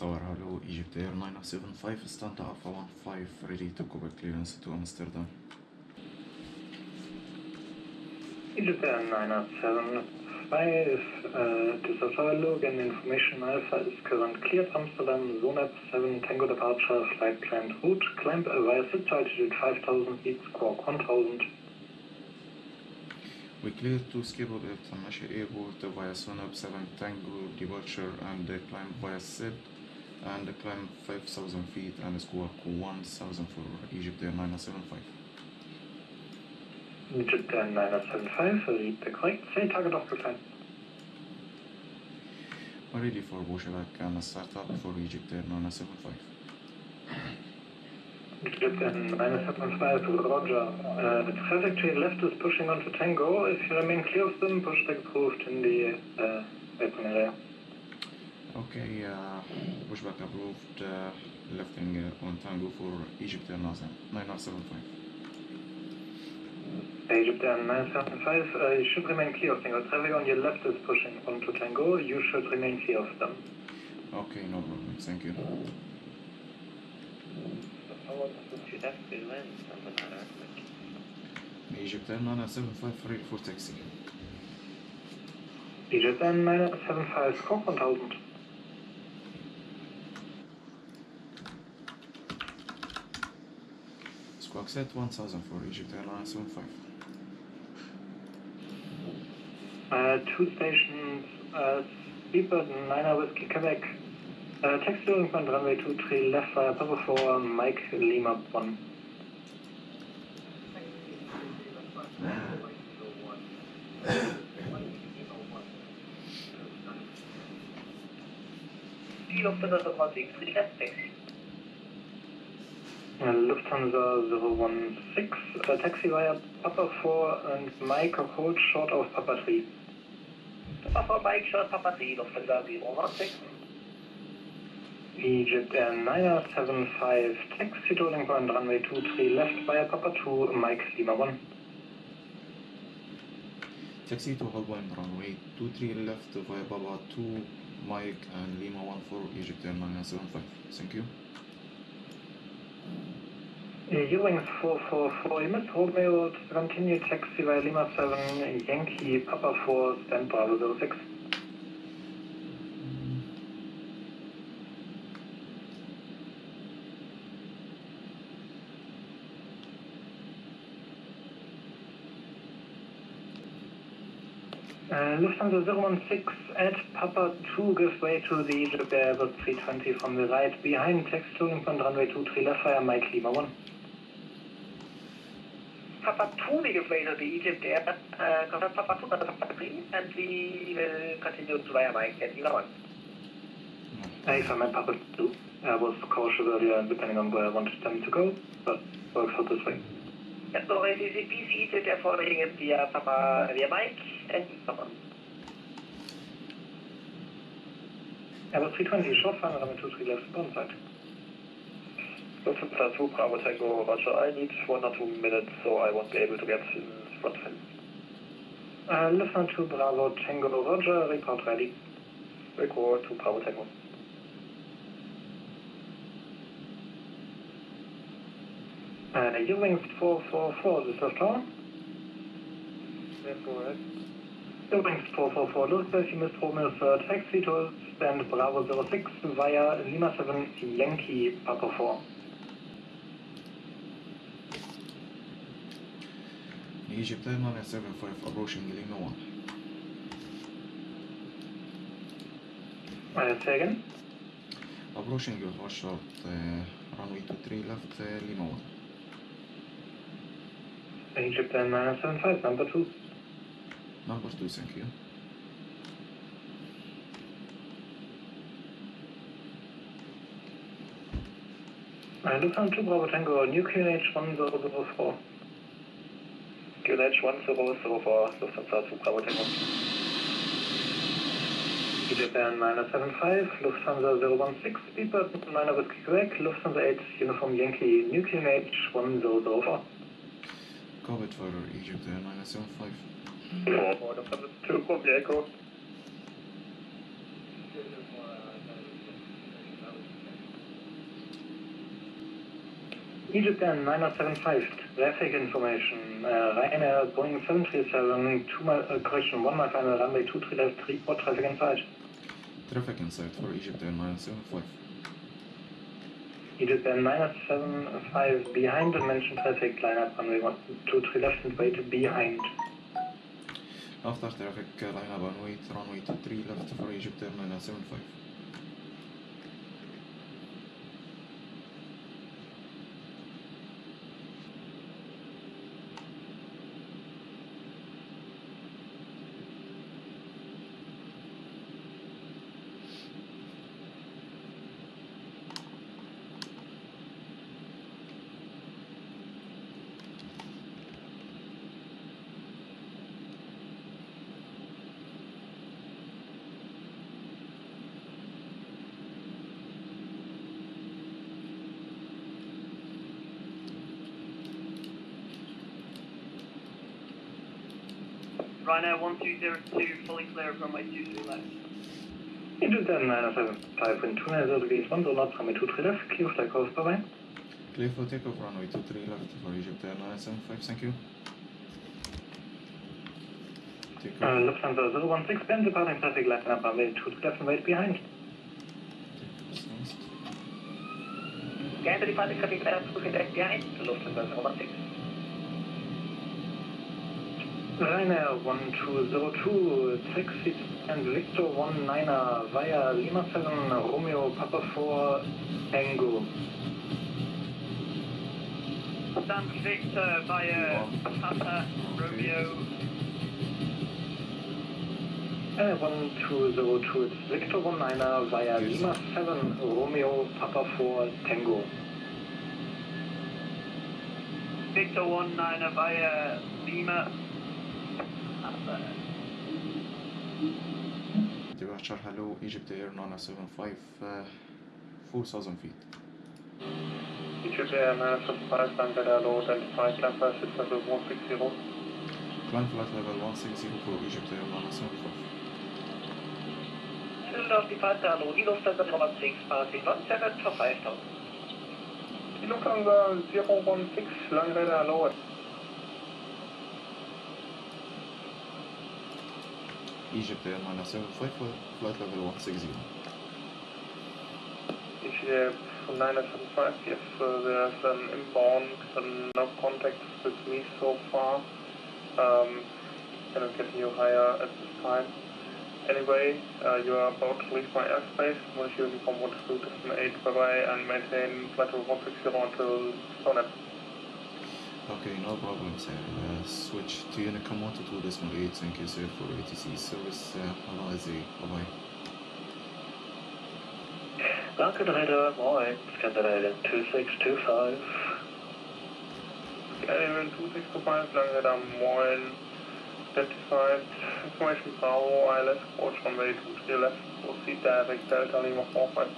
Tower Hello, Egypt Air 975, stand Alpha 15, ready to cover clearance to Amsterdam. Egypt Air 975, Dusseldorf Hello, again information Alpha is current cleared Amsterdam, Zonap 7 Tango departure, flight planned route, climb via SIP altitude 5000 feet, squawk 1000. We cleared to schedule at Tamasha Airport via Zonap 7 Tango departure and climb via SIP and climb 5000 feet and squawk 1000 for Egypt Air 975. Egypt Air 975, read the correct, say target of decline. Ready for pushback and startup for Egypt Air 975. Egypt Air 975, roger. The traffic to your left is pushing onto Tango. If you remain clear of them, pushback approved in the airplane area. Okay, pushback approved, lifting on Tango for Egypt Air 975. Egypt Air 975, you should remain clear of Tango. Traffic on your left is pushing onto Tango. You should remain clear of them. Okay, no problem. Thank you. Egypt Air 975, ready for taxi. Egypt Air 975, squawk 1000. Squawk set 1000 for Egypt Air 975. Two stations, Speedbird 9 Whiskey Quebec. Taxi to runway 23 left via Papa 4, Mike Lima 1. Lufthansa 016, taxi via Papa 4 and Mike hold short of Papa 3. Papa 4 Mike short Papa 3, Lufthansa 016. Egypt Air 975, taxi to runway 23 left via Papa 2, Mike Lima 1. Taxi to hold runway 23 left via Papa 2, Mike and Lima 1 for Egypt Air 975. Thank you. Wings 444, you missed Romeo to continue taxi via Lima 7, Yankee Papa 4, stand Bravo 06. Lufthansa 016 at Papa 2 gives way to the Egypt Air 320 from the right behind taxi to runway 23 left via Mike Lima 1. Papa 2 will give way to the Egypt Air, Papa 2 Papa 3, and we will continue to via Mike and Lima 1. If I meant Papa 2, I was cautious earlier depending on where I wanted them to go, but works out this way. Yeah, so it is a PC Egypt Air following it via Papa, via Mike and Lima 1. Airbus 320, short final, runway 23 left, bound side. Lufthansa 2 Bravo Tango, roger, I need 1 or 2 minutes, so I won't be able to get in front of him. Lufthansa 2 Bravo Tango, roger, report ready. Record 2 Bravo Tango. Wings 444, this is Tower. Wings 444, Lufthansa, you missed Romeo's taxi to stand Bravo 06 via Lima 7 Yankee Papa 4. Egypt Air 975 approaching Lima 1. Say again? Approaching your hot shot, runway 23 left, Lima 1. Egypt Air 975, number 2. Number 2, thank you. Lufthansa 2 Bravo Tango, new QNH 1004. QNH 1004, Lufthansa 2 Bravo Tango. Egypt Air 975, Lufthansa 016, Speedbird 9 Whiskey Quebec, Lufthansa 8 Uniform Yankee, new QNH 1004. Covered for Egypt Air 975. Lufthansa 2 Echo. Egypt Air 9075, traffic information. Ryanair Boeing 737, correction, 1 mile final runway 23 left, report traffic inside. Traffic inside for Egypt Air 975. Egypt Air 975, behind the mentioned traffic, line up runway 23 left and wait behind. After traffic, line up and wait, runway 23 left for Egypt Air 975. Ryanair 1202, fully clear of runway 23 left. Egypt Air 975, wind 290 degrees, 1 0 knots, runway 23 left, clear for takeoff, bye-bye. Clear for takeoff, runway 23 left for Egypt Air 975, thank you. Takeoff. Lufthansa 016, bend departing traffic, line up runway 23 left and wait behind. Takeoff next. Scan the departing traffic, line up behind, Lufthansa 016. Ryanair 1202, taxi and Victor 19er via Lima 7, Romeo Papa 4, Tango. Stand Victor via Papa Romeo. 1202, it's Victor 19er via Lima 7, Romeo Papa 4, Tango. Victor 19er via Lima. Departure, hello, Egypt Air 975, 4,000 feet. Egypt Air 975, landed hello, identify climb flight level 160. Climb flight level 160 for Egypt Air 975. Düsseldorf departure, hello, Lufthansa 016, passing 17 for 5,000. Lufthansa 016, landed hello. Egypt Air 975, flight level 160. Egypt Air 975, yes, there's an inbound, no contact with me so far. Cannot get you higher at this time. Anyway, you are about to leave my airspace. Wish you from 128, bye-bye, and maintain flight level 160 until SONAP. Okay, no problem, sir. Switch to Unicom 122.8, thank you, sir, for ATC service. Have a nice day. Bye-bye. Danke, Radar, moin. Scandinavian 2625. Scandinavian 2625, Radar, moin. Identified information Bravo, ILS, approach runway 23 left, proceed direct Delta Lima 45.